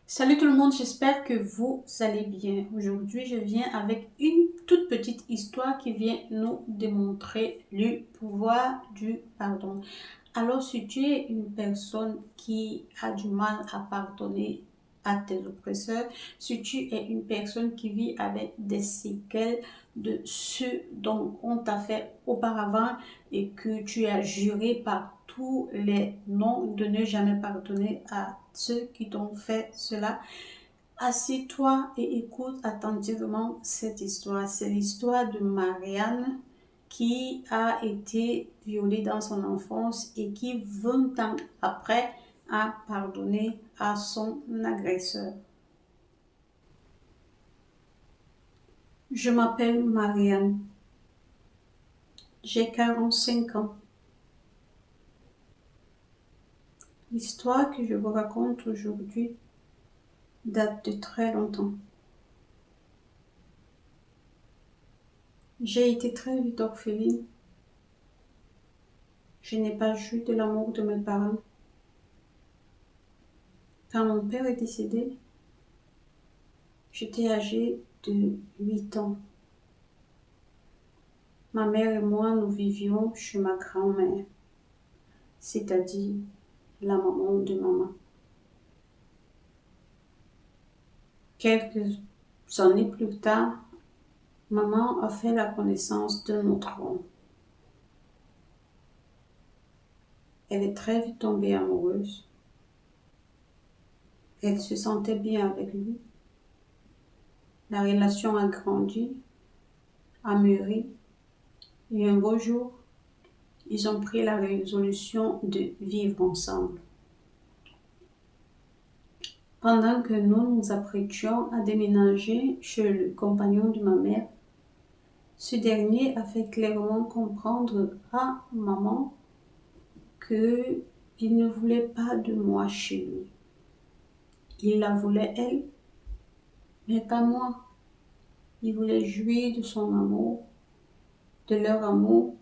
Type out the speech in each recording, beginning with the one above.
Salut tout le monde, j'espère que vous allez bien. Aujourd'hui, je viens avec une toute petite histoire qui vient nous démontrer le pouvoir du pardon. Alors, si tu es une personne qui a du mal à pardonner à tes oppresseurs, si tu es une personne qui vit avec des séquelles de ce dont on t'a fait auparavant et que tu as juré par tous les noms de ne jamais pardonner à ceux qui t'ont fait cela, assieds-toi et écoute attentivement cette histoire. C'est l'histoire de Marianne qui a été violée dans son enfance et qui, 20 ans après, a pardonné à son agresseur. Je m'appelle Marianne. J'ai 45 ans. L'histoire que je vous raconte aujourd'hui date de très longtemps. J'ai été très vite orpheline. Je n'ai pas joui de l'amour de mes parents. Quand mon père est décédé, j'étais âgée de 8 ans. Ma mère et moi, nous vivions chez ma grand-mère, c'est-à-dire la maman de maman. Quelques années plus tard, maman a fait la connaissance d'un autre homme. Elle est très vite tombée amoureuse. Elle se sentait bien avec lui. La relation a grandi, a mûri, et un beau jour, ils ont pris la résolution de vivre ensemble. Pendant que nous nous apprêtions à déménager chez le compagnon de ma mère, ce dernier a fait clairement comprendre à maman qu'il ne voulait pas de moi chez lui. Il la voulait elle, mais pas moi. Il voulait jouir de son amour, de leur amour,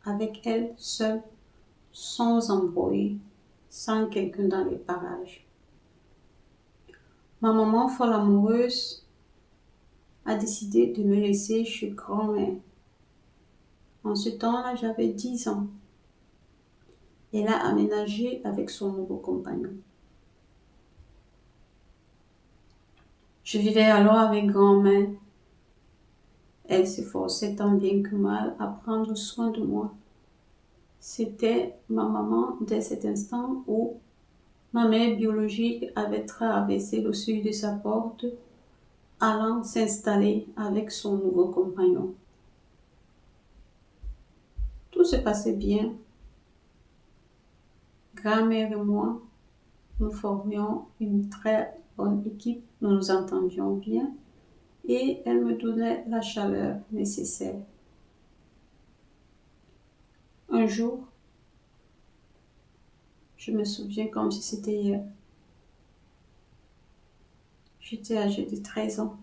avec elle seule, sans embrouille, sans quelqu'un dans les parages. Ma maman, folle amoureuse, a décidé de me laisser chez grand-mère. En ce temps-là, j'avais 10 ans. Elle a aménagé avec son nouveau compagnon. Je vivais alors avec grand-mère. Elle s'efforçait tant bien que mal à prendre soin de moi. C'était ma maman dès cet instant où ma mère biologique avait traversé le seuil de sa porte, allant s'installer avec son nouveau compagnon. Tout se passait bien. Grand-mère et moi, nous formions une très bonne équipe, nous nous entendions bien et elle me donnait la chaleur nécessaire. Un jour, je me souviens comme si c'était hier. J'étais âgée de 13 ans.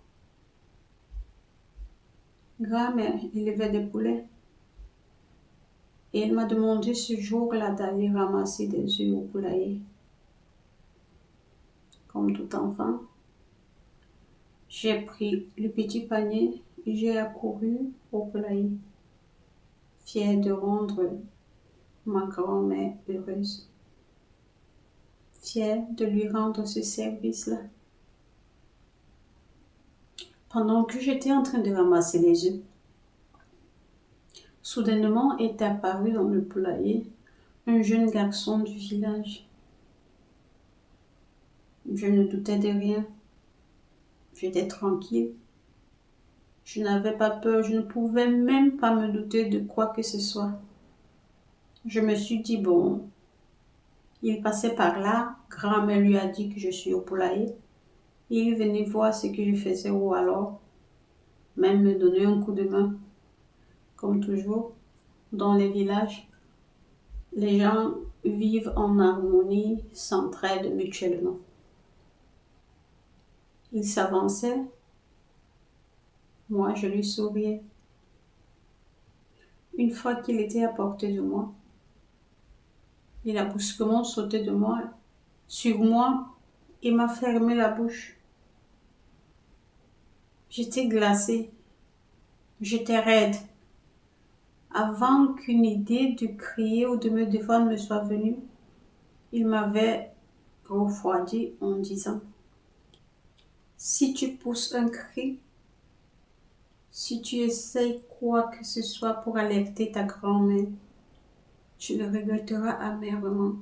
Grand-mère élevait des poulets et elle m'a demandé ce jour-là d'aller ramasser des œufs au poulailler. Comme tout enfant, j'ai pris le petit panier et j'ai accouru au poulailler, fière de rendre ma grand-mère heureuse, fière de lui rendre ce service-là. Pendant que j'étais en train de ramasser les œufs, soudainement est apparu dans le poulailler un jeune garçon du village. Je ne doutais de rien. J'étais tranquille. Je n'avais pas peur. Je ne pouvais même pas me douter de quoi que ce soit. Je me suis dit, bon, il passait par là. Grand-mère lui a dit que je suis au poulailler. Il venait voir ce que je faisais ou alors même me donner un coup de main. Comme toujours, dans les villages, les gens vivent en harmonie, s'entraident mutuellement. Il s'avançait, moi je lui souriais. Une fois qu'il était à portée de moi, il a brusquement sauté de moi, sur moi Il m'a fermé la bouche. J'étais glacée. J'étais raide. Avant qu'une idée de crier ou de me défendre me soit venue, il m'avait refroidi en disant: si tu pousses un cri, si tu essayes quoi que ce soit pour alerter ta grand-mère, tu le regretteras amèrement.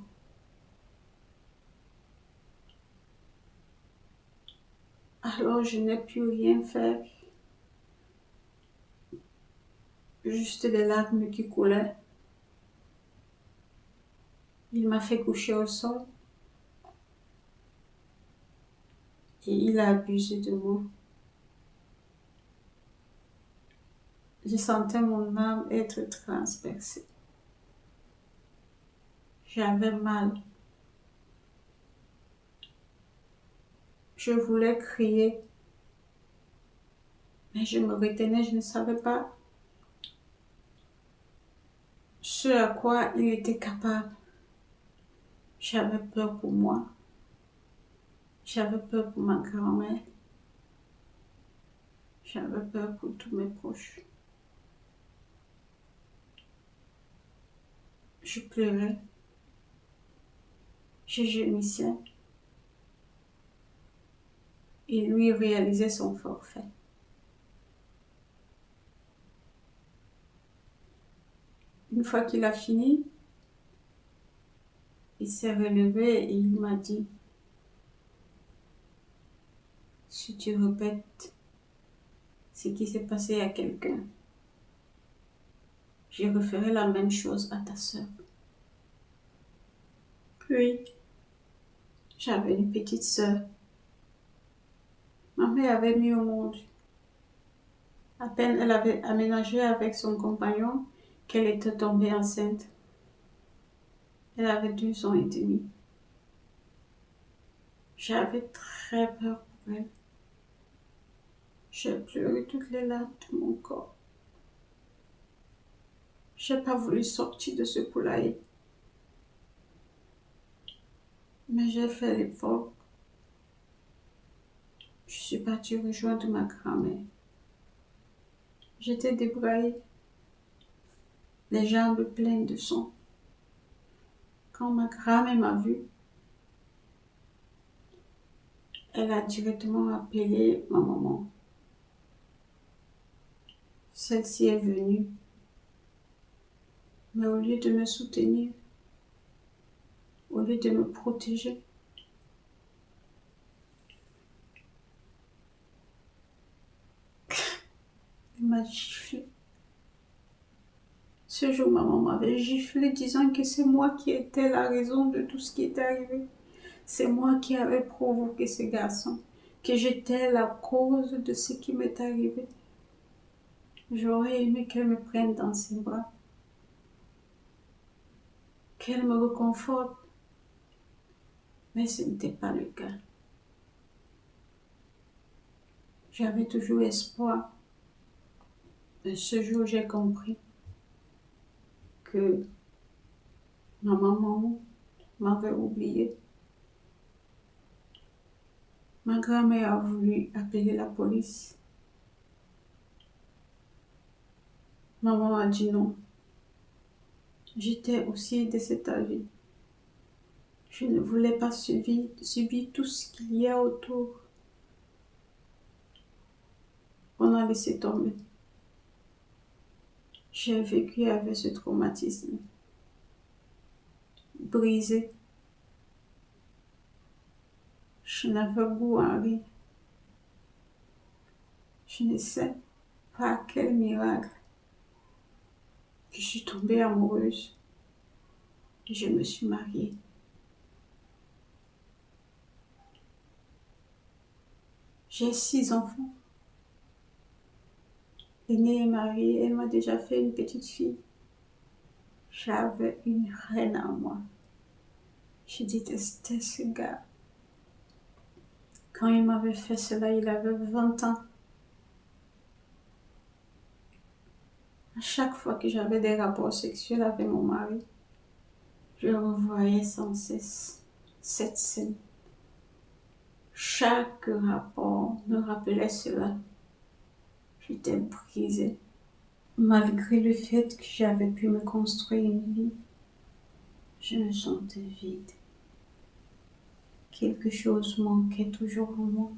Alors je n'ai pu rien faire, juste des larmes qui coulaient. Il m'a fait coucher au sol et il a abusé de moi. Je sentais mon âme être transpercée. J'avais mal. Je voulais crier, mais je me retenais, je ne savais pas ce à quoi il était capable. J'avais peur pour moi. J'avais peur pour ma grand-mère. J'avais peur pour tous mes proches. Je pleurais. Je gémissais. Et lui réalisait son forfait. Une fois qu'il a fini, il s'est relevé et il m'a dit: si tu répètes ce qui s'est passé à quelqu'un, je referai la même chose à ta sœur. Puis, j'avais une petite sœur. Ma mère avait mis au monde. À peine elle avait aménagé avec son compagnon qu'elle était tombée enceinte. Elle avait 2 ans et demi. J'avais très peur pour elle. J'ai pleuré toutes les larmes de mon corps. J'ai pas voulu sortir de ce poulailler. Mais j'ai fait l'effort. Je suis partie rejoindre ma grand-mère. J'étais débraillée, les jambes pleines de sang. Quand ma grand-mère m'a vue, elle a directement appelé ma maman. Celle-ci est venue, mais au lieu de me soutenir, au lieu de me protéger, elle m'a giflé. Ce jour, maman m'avait giflé disant que c'est moi qui étais la raison de tout ce qui est arrivé. C'est moi qui avais provoqué ce garçon, que j'étais la cause de ce qui m'est arrivé. J'aurais aimé qu'elle me prenne dans ses bras, qu'elle me réconforte, mais ce n'était pas le cas. J'avais toujours espoir, mais ce jour j'ai compris que ma maman m'avait oublié. Ma grand-mère a voulu appeler la police. Maman a dit non. J'étais aussi de cet avis. Je ne voulais pas subir tout ce qu'il y a autour. On a laissé tomber. J'ai vécu avec ce traumatisme. Brisé. Je n'avais goût à rien. Je ne sais pas quel miracle. Je suis tombée amoureuse. Et je me suis mariée. J'ai 6 enfants. L'aînée est mariée, elle m'a déjà fait une petite fille. J'avais une reine en moi. Je détestais ce gars. Quand il m'avait fait cela, il avait 20 ans. À chaque fois que j'avais des rapports sexuels avec mon mari, je revoyais sans cesse cette scène. Chaque rapport me rappelait cela. J'étais brisée. Malgré le fait que j'avais pu me construire une vie, je me sentais vide. Quelque chose manquait toujours en moi.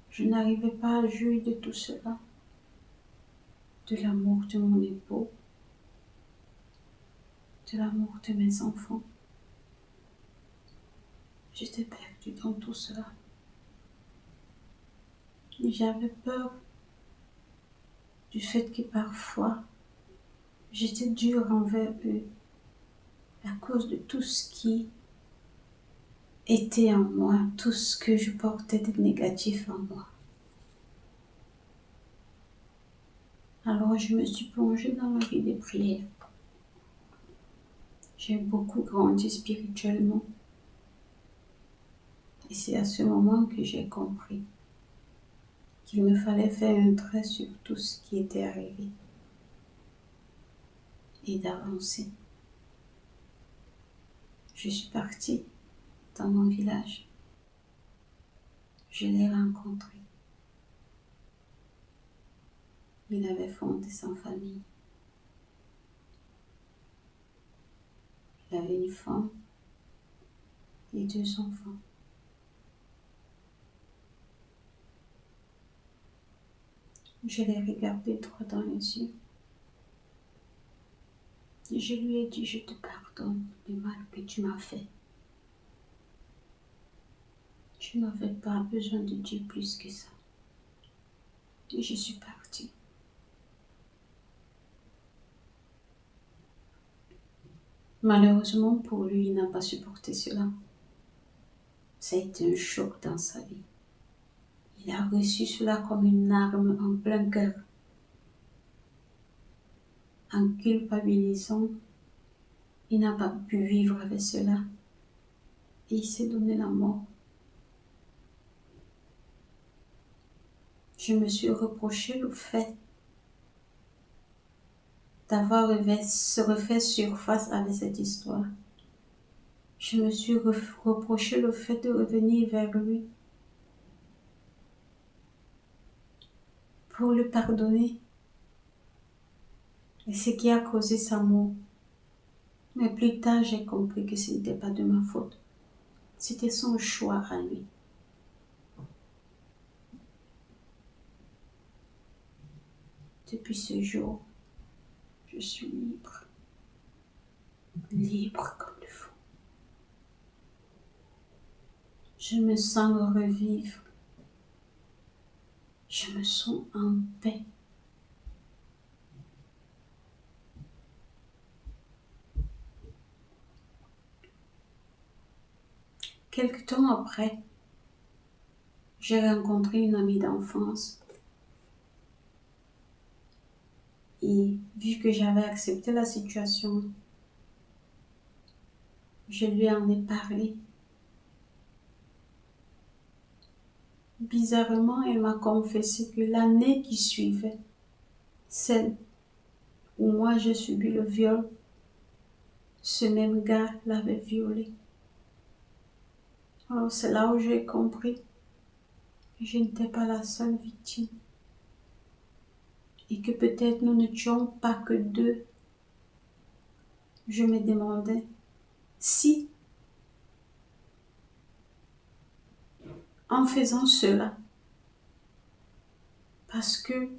Je n'arrivais pas à jouir de tout cela, de l'amour de mon époux, de l'amour de mes enfants. J'étais perdue dans tout cela. Et j'avais peur du fait que parfois, j'étais dure envers eux à cause de tout ce qui était en moi, tout ce que je portais de négatif en moi. Alors je me suis plongée dans la vie des prières. J'ai beaucoup grandi spirituellement. Et c'est à ce moment que j'ai compris qu'il me fallait faire un trait sur tout ce qui était arrivé et d'avancer. Je suis partie dans mon village. Je l'ai rencontré. Il avait fondé sa famille. Il avait une femme et 2 enfants. Je l'ai regardé droit dans les yeux. Et je lui ai dit, je te pardonne le mal que tu m'as fait. Je n'avais pas besoin de dire plus que ça. Et je suis partie. Malheureusement pour lui, il n'a pas supporté cela. Ça a été un choc dans sa vie. Il a reçu cela comme une arme en plein cœur. En culpabilisant, il n'a pas pu vivre avec cela. Et il s'est donné la mort. Je me suis reproché le fait d'avoir refait surface avec cette histoire. Je me suis reproché le fait de revenir vers lui pour le pardonner et ce qui a causé sa mort. Mais plus tard, j'ai compris que ce n'était pas de ma faute. C'était son choix à lui. Depuis ce jour, je suis libre. Libre comme le vent. Je me sens revivre. Je me sens en paix. Quelque temps après, j'ai rencontré une amie d'enfance. Et vu que j'avais accepté la situation, je lui en ai parlé. Bizarrement, elle m'a confessé que l'année qui suivait, celle où moi j'ai subi le viol, ce même gars l'avait violée. Alors c'est là où j'ai compris que je n'étais pas la seule victime. Et que peut-être nous n'étions pas que deux. Je me demandais si, en faisant cela, parce que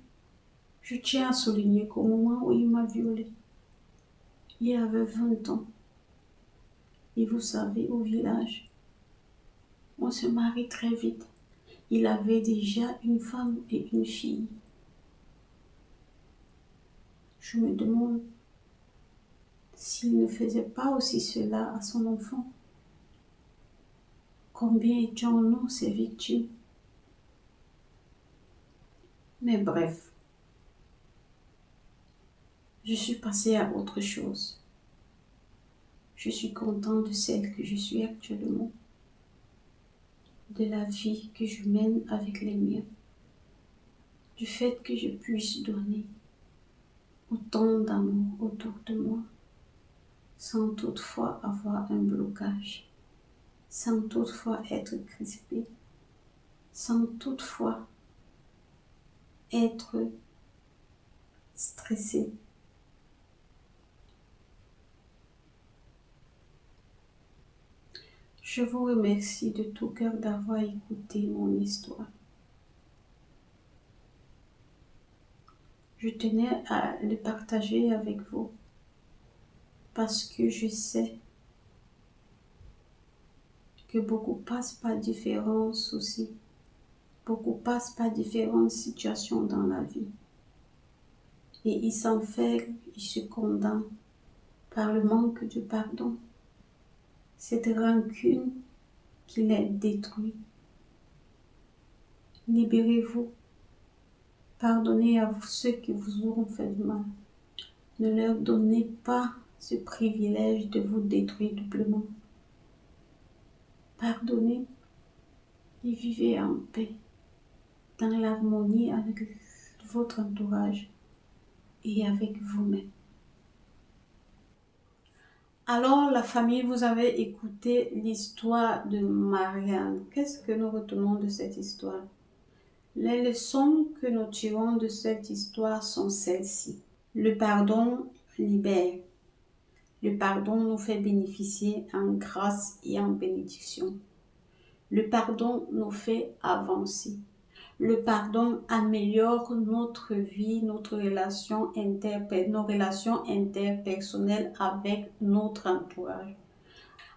je tiens à souligner qu'au moment où il m'a violée, il avait 20 ans. Et vous savez, au village, on se marie très vite. Il avait déjà une femme et une fille. Je me demande s'il ne faisait pas aussi cela à son enfant. Combien étions-nous ces victimes? Mais bref, je suis passée à autre chose. Je suis contente de celle que je suis actuellement, de la vie que je mène avec les miens, du fait que je puisse donner autant d'amour autour de moi, sans toutefois avoir un blocage, sans toutefois être crispé, sans toutefois être stressé. Je vous remercie de tout cœur d'avoir écouté mon histoire. Je tenais à le partager avec vous parce que je sais que beaucoup passent par différents soucis, beaucoup passent par différentes situations dans la vie et ils s'enferment, ils se condamnent par le manque de pardon. Cette rancune qui les détruit. Libérez-vous. Pardonnez à ceux qui vous auront fait du mal. Ne leur donnez pas ce privilège de vous détruire doublement. Pardonnez et vivez en paix, dans l'harmonie avec votre entourage et avec vous-même. Alors, la famille, vous avez écouté l'histoire de Marianne. Qu'est-ce que nous retenons de cette histoire? Les leçons que nous tirons de cette histoire sont celles-ci. Le pardon libère. Le pardon nous fait bénéficier en grâce et en bénédiction. Le pardon nous fait avancer. Le pardon améliore notre vie, nos relations interpersonnelles avec notre entourage.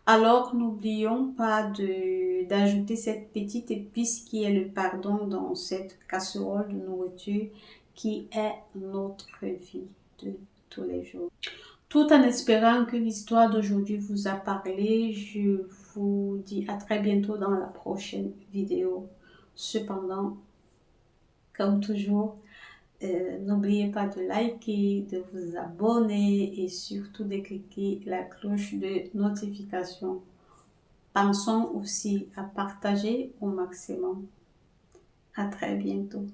Alors, n'oublions pas d'ajouter cette petite épice qui est le pardon dans cette casserole de nourriture qui est notre vie de tous les jours. Tout en espérant que l'histoire d'aujourd'hui vous a parlé, je vous dis à très bientôt dans la prochaine vidéo. Cependant, comme toujours, n'oubliez pas de liker, de vous abonner et surtout de cliquer la cloche de notification. Pensons aussi à partager au maximum. À très bientôt.